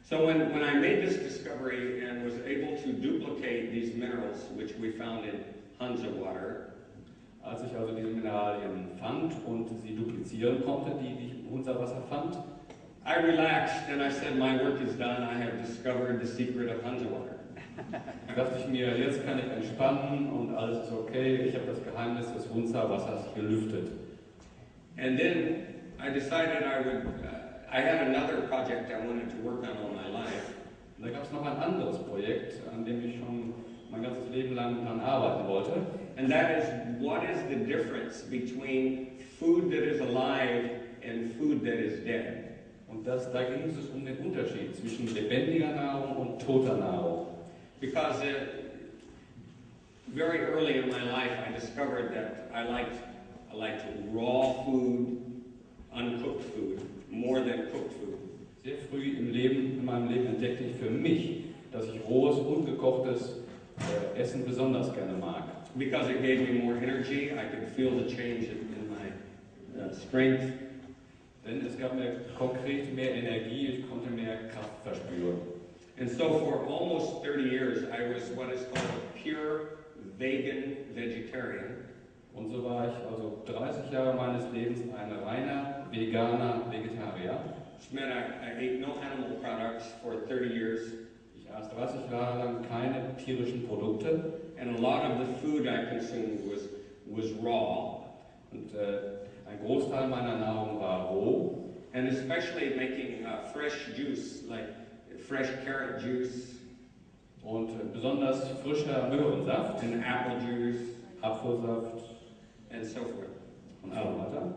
So when I made this discovery and was able to duplicate these minerals, which we found in Hansa water, als ich also diese Mineralien fand und sie duplizieren konnte, die ich im Hunza-Wasser fand, I relaxed and I said, my work is done. I have discovered the secret of Hansa water. dachte ich mir, jetzt kann ich entspannen und alles ist okay. Ich habe das Geheimnis des Hunza-Wassers gelüftet. And then I decided I had another project I wanted to work on all my life. Und da gab es noch ein anderes Projekt, an dem ich schon mein ganzes Leben lang daran arbeiten wollte. And that is, what is the difference between food that is alive and food that is dead? Und da ging es um den Unterschied zwischen lebendiger Nahrung und toter Nahrung. Because very early in my life I discovered that I liked raw food, uncooked food, more than cooked food. Sehr früh in meinem Leben entdeckte ich für mich, dass ich rohes, ungekochtes Essen besonders gerne mag. Because it gave me more energy, I could feel the change in my strength. Denn es gab mir konkret mehr Energie, ich konnte mehr Kraft verspüren. And so for almost 30 years I was what is called a pure vegan vegetarian. Und so war ich also 30 Jahre meines Lebens ein reiner veganer Vegetarier. Which meant I ate no animal products for 30 years. Ich aß 30 Jahre lang keine tierischen Produkte. And a lot of the food I consumed was raw. Und ein Großteil meiner Nahrung war roh. And especially making fresh juice, like fresh carrot juice. Und besonders frischer Möhrensaft. And apple juice. Apfelsaft. And so forth. Und so weiter.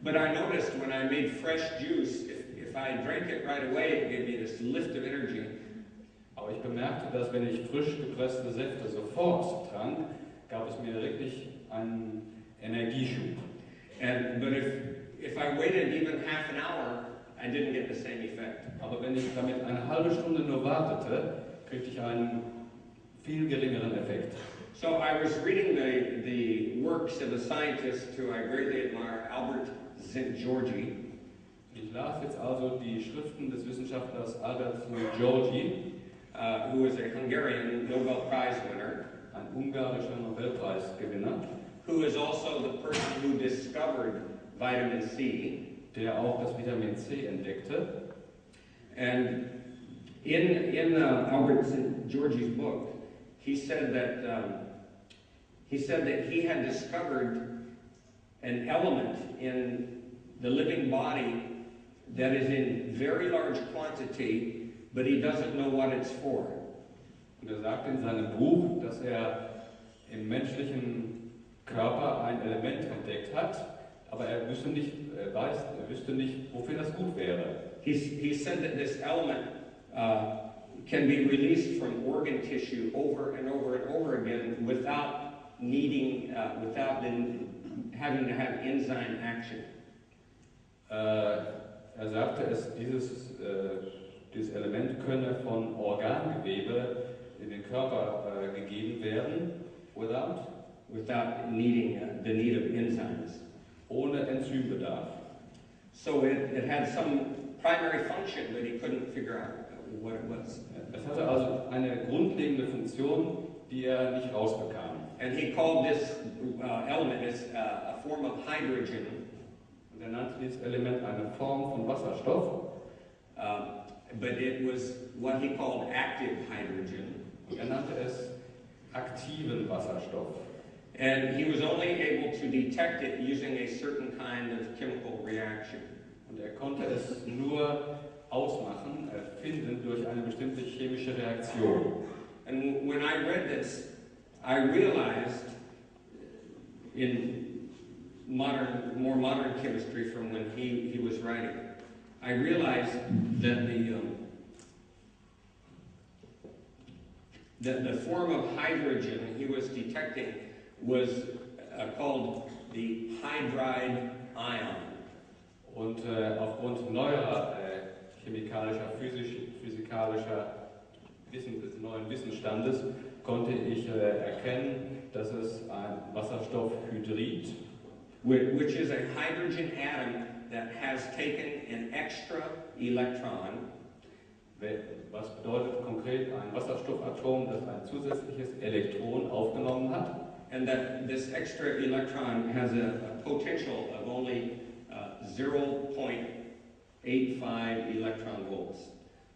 But I noticed when I made fresh juice, if I drank it right away, it gave me this lift of energy. Aber ich bemerkte, dass wenn ich frisch gepresste Säfte sofort trank, gab es mir wirklich einen Energieschub. But if I waited even half an hour, I didn't get the same effect. Aber wenn ich damit eine halbe Stunde nur wartete, kriegte ich einen viel geringeren Effekt. So I was reading the works of a scientist who I greatly admire, Albert Szent-Györgyi. Ich las jetzt also die Schriften des Wissenschaftlers Albert Szent-Györgyi, who is a Hungarian Nobel Prize winner, ein ungarischer Nobelpreisgewinner, who is also the person who discovered vitamin C, der auch das Vitamin C entdeckte. And in Albert Szent-Györgyi's book, he said that he had discovered an element in the living body that is in very large quantity, but he doesn't know what it's for. Und sagt in seinem Buch, dass im menschlichen Körper ein Element entdeckt hat, aber er wüsste nicht, wofür das gut wäre. He said that this element can be released from organ tissue over and over and over again without having to have enzyme action. Er sagte, dieses Element könne von Organgewebe in den Körper gegeben werden, without needing the need of enzymes. Ohne Enzymbedarf. So it had some primary function, but he couldn't figure out what it was. Es hatte also eine grundlegende Funktion, die er nicht rausbekam. And he called this element a form of hydrogen. Und er nannte dieses Element eine Form von Wasserstoff. But it was what he called active hydrogen. Und er nannte es aktiven Wasserstoff. And he was only able to detect it using a certain kind of chemical reaction. Und er konnte es nur ausmachen, finden durch eine bestimmte chemische Reaktion. And when I read this, I realized in more modern chemistry from when he was writing, I realized that the form of hydrogen he was detecting was called the hydride ion. Und aufgrund neuerer chemikalischer, physikalischer des neuen Wissensstandes konnte ich erkennen, dass es ein Wasserstoffhydrid, which is a hydrogen atom that has taken an extra electron, Das bedeutet konkret ein Wasserstoffatom, das ein zusätzliches Elektron aufgenommen hat. And that this extra electron has a potential of only 0.85 electron volts.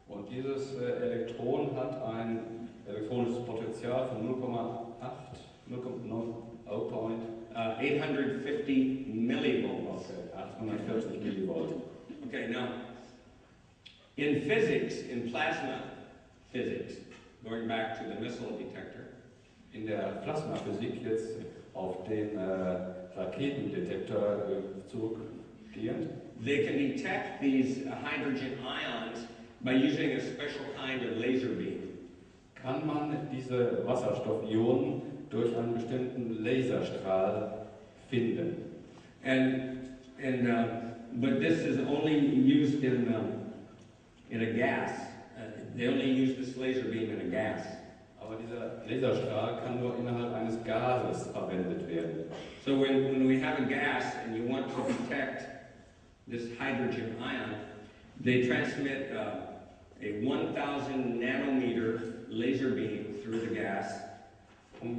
Und dieses Elektron hat ein elektronisches Potential von 850 millivolts. Okay, 840 Millivolt. Okay, now, in physics, in plasma physics, going back to the missile detector, In der Plasmaphysik jetzt auf den Raketendetektor zurückgehend, they can detect these hydrogen ions by using a special kind of laser beam. kann man diese Wasserstoffionen durch einen bestimmten Laserstrahl finden. But this is only used in a gas. They only use this laser beam in a gas. Aber dieser Laserstrahl kann nur innerhalb eines Gases verwendet werden. So when we have a gas and you want to detect this hydrogen ion, they transmit a 1,000 nanometer laser beam through the gas.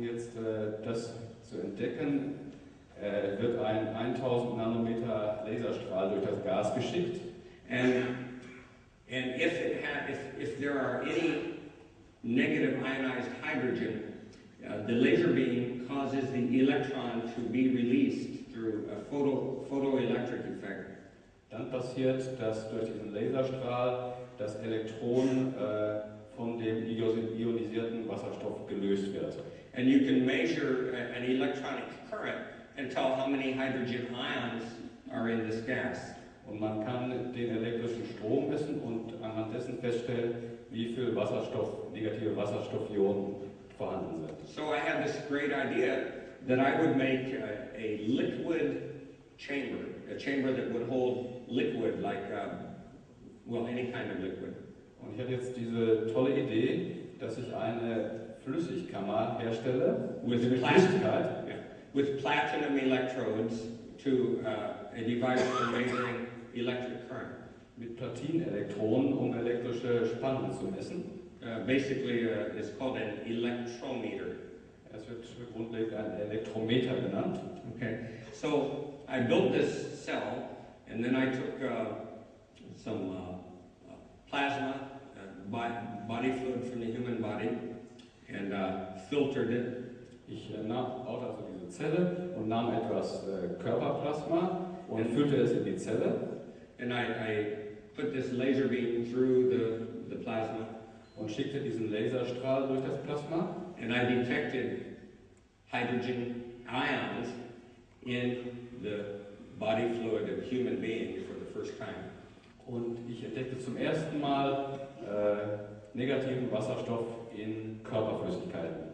Jetzt das zu entdecken, wird ein 1000 Nanometer Laserstrahl durch das Gas geschickt. And if there are any negative ionized hydrogen, the laser beam causes the electron to be released through a photoelectric effect. Dann passiert, dass durch diesen Laserstrahl das Elektron von dem ionisierten Wasserstoff gelöst wird. And you can measure an electronic current and tell how many hydrogen ions are in this gas. Und man kann den elektrischen Strom messen und anhand dessen feststellen, wie viel negative Wasserstoffionen vorhanden sind. So I had this great idea that I would make a liquid chamber, a chamber that would hold liquid like, any kind of liquid. Und ich hatte jetzt diese tolle Idee, dass ich eine Flüssigkammer herstelle With Flüssigkeit. with platinum electrodes to a device for measuring electric current. Mit Platinelektronen, um elektrische Spannung zu messen. Basically, it's called an electrometer. Es wird grundlegend ein Elektrometer genannt. Okay, so I built this cell, and then I took some plasma, body fluid from the human body, and filtered it. Ich baute also diese Zelle und nahm etwas Körperplasma und füllte es in die Zelle. And I put this laser beam through the plasma. Und schickte diesen Laserstrahl durch das Plasma. And I detected hydrogen ions in the body fluid of a human being for the first time. Und ich entdeckte zum ersten Mal negativen Wasserstoff in Körperflüssigkeiten.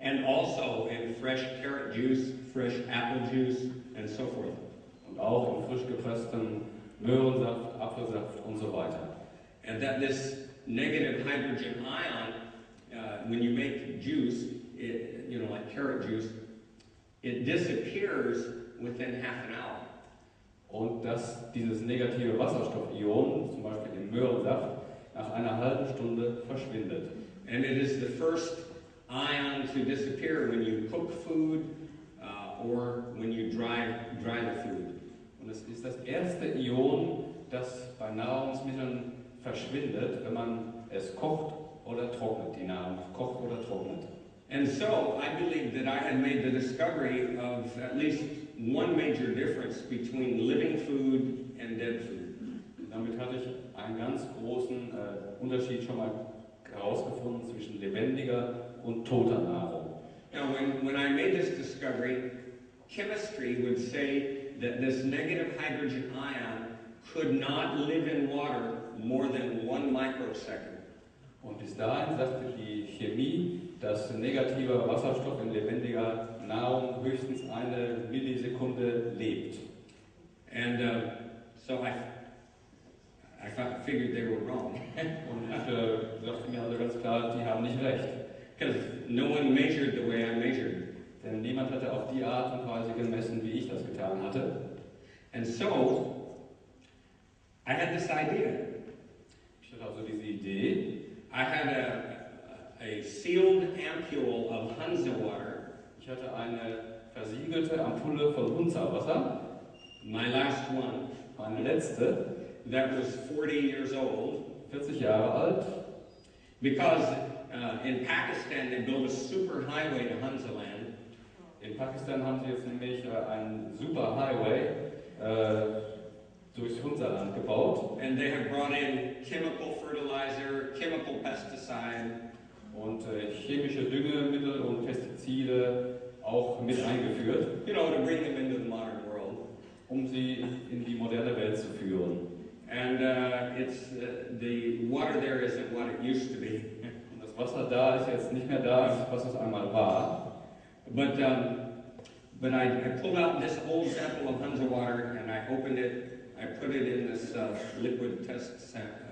And also in fresh carrot juice, fresh apple juice, and so forth. Und auch in frisch gepresstem Möhrensaft, Apfelsaft und so weiter. And that this negative hydrogen ion, when you make juice, like carrot juice, it disappears within half an hour. Und dass dieses negative Wasserstoffion, zum Beispiel im Möhrensaft, nach einer halben Stunde verschwindet. And it is the first ion to disappear when you cook food or when you dry the food. Und es ist das erste Ion, das bei Nahrungsmitteln verschwindet, wenn man es kocht oder trocknet, die Nahrung kocht oder trocknet. And so I believe that I had made the discovery of at least one major difference between living food and dead food. Damit hatte ich einen ganz großen Unterschied schon mal herausgefunden zwischen lebendiger und toter Nahrung. Now when I made this discovery, chemistry would say that this negative hydrogen ion could not live in water more than 1 microsecond. Und bis dahin sagte die Chemie, dass negativer Wasserstoff in lebendiger Nahrung höchstens 1 Millisekunde lebt. And so I figured they were wrong. Und ich dachte mir also ganz klar, die haben nicht recht. Because no one measured the way I measured. Denn niemand hatte auf die Art und Weise gemessen, wie ich das getan hatte. And so I had this idea. Ich hatte also diese Idee. I had a sealed ampule of Hansa water. Ich hatte eine versiegelte Ampulle von Hunzerwasser, My last one, meine letzte, that was 40 years old, 40 Jahre alt. because in Pakistan they built a super highway to Hansaland. In Pakistan haben sie jetzt nämlich einen super Highway durchs Hunzerland gebaut. And they have brought in chemical fertilizer, chemical pesticide, Und chemische Düngemittel und Pestizide auch mit eingeführt, you know, to bring them into the modern world. um sie in die moderne Welt zu führen. And the water there isn't what it used to be. Und das Wasser da ist jetzt nicht mehr da, was es einmal war. But I pulled out this old sample of Hansa water and I opened it. I put it in this liquid test sample.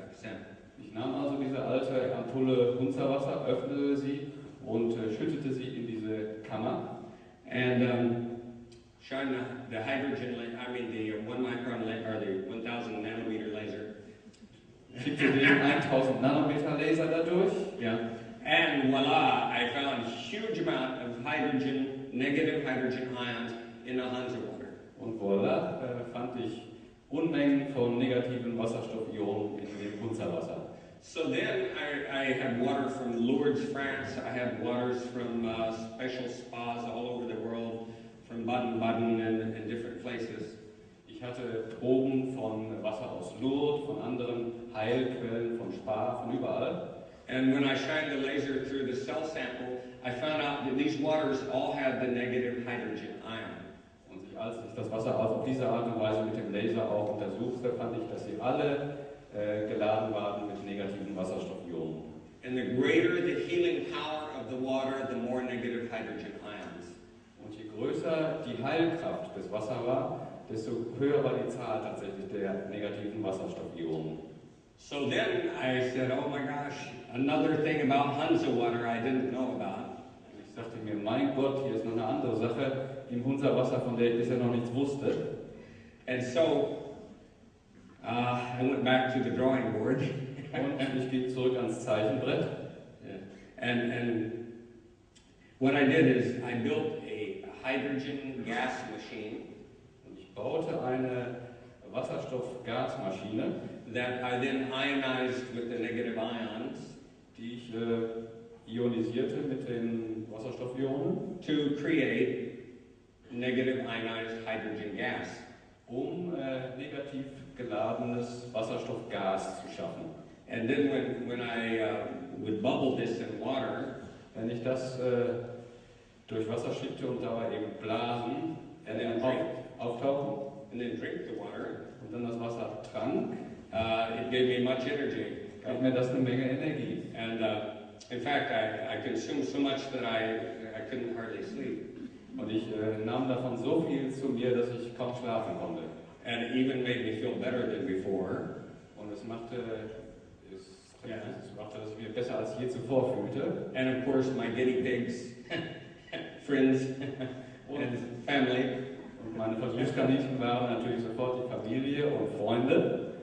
Ich nahm also diese alte Ampulle Hunzerwasser, öffnete sie und schüttete sie in diese Kammer. And shine the hydrogen, I mean the 1 micron or the 1000 nanometer laser. Schickte den 1000 Nanometer Laser dadurch. Yeah. And voila, I found a huge amount of hydrogen, negative hydrogen ions in the Hansa water. Und voilà, fand ich Unmengen von negativen Wasserstoffionen in dem Hunzerwasser. So then I had water from Lourdes, France. I had waters from special spas all over the world, from Baden-Baden and different places. Ich hatte Proben von Wasser aus Lourdes, von anderen Heilquellen, von Spa, von überall. And when I shined the laser through the cell sample, I found out that these waters all had the negative hydrogen ion. Und als ich das Wasser auf diese Art und Weise mit dem Laser auch untersuchte, fand ich, dass sie alle geladen waren mit negativen Wasserstoffionen. And the greater the healing power of the water, the more negative hydrogen ions. Und je größer die Heilkraft des Wassers war, desto höher war die Zahl tatsächlich der negativen Wasserstoffionen. So then I said, oh my gosh, another thing about Hansa water I didn't know about. Ich dachte mir, mein Gott, hier ist noch eine andere Sache im Hunzerwasser, von der ich bisher noch nichts wusste. And so I went back to the drawing board. Und ich ging zurück ans Zeichenbrett. Yeah. And what I did is I built a hydrogen gas machine. Und ich baute eine Wasserstoffgasmaschine, that I then ionized with the negative ions die ich ionisierte mit den Wasserstoffionen, to create negative ionized hydrogen gas. um negativ geladenes Wasserstoffgas zu schaffen. And then when I would bubble this in water, Wenn ich das durch Wasser schickte und dabei eben blasen, and then drink, auftauchen and then drink the water, und dann das Wasser trank, it gave me much energy. gab mir das eine Menge Energie. And in fact, I consumed so much that I couldn't hardly sleep. Und ich nahm davon so viel zu mir, dass ich kaum schlafen konnte. And it even made me feel better than before. Und es machte, dass ich mich besser als je zuvor fühlte. And of course, my guinea pigs, friends, and family. Und meine Versuchskaninchen waren natürlich sofort die Familie und Freunde.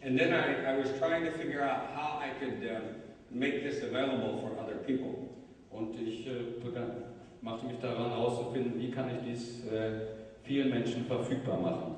And then I was trying to figure out how I could make this available for other people. Und ich machte mich daran herauszufinden, wie kann ich dies vielen Menschen verfügbar machen.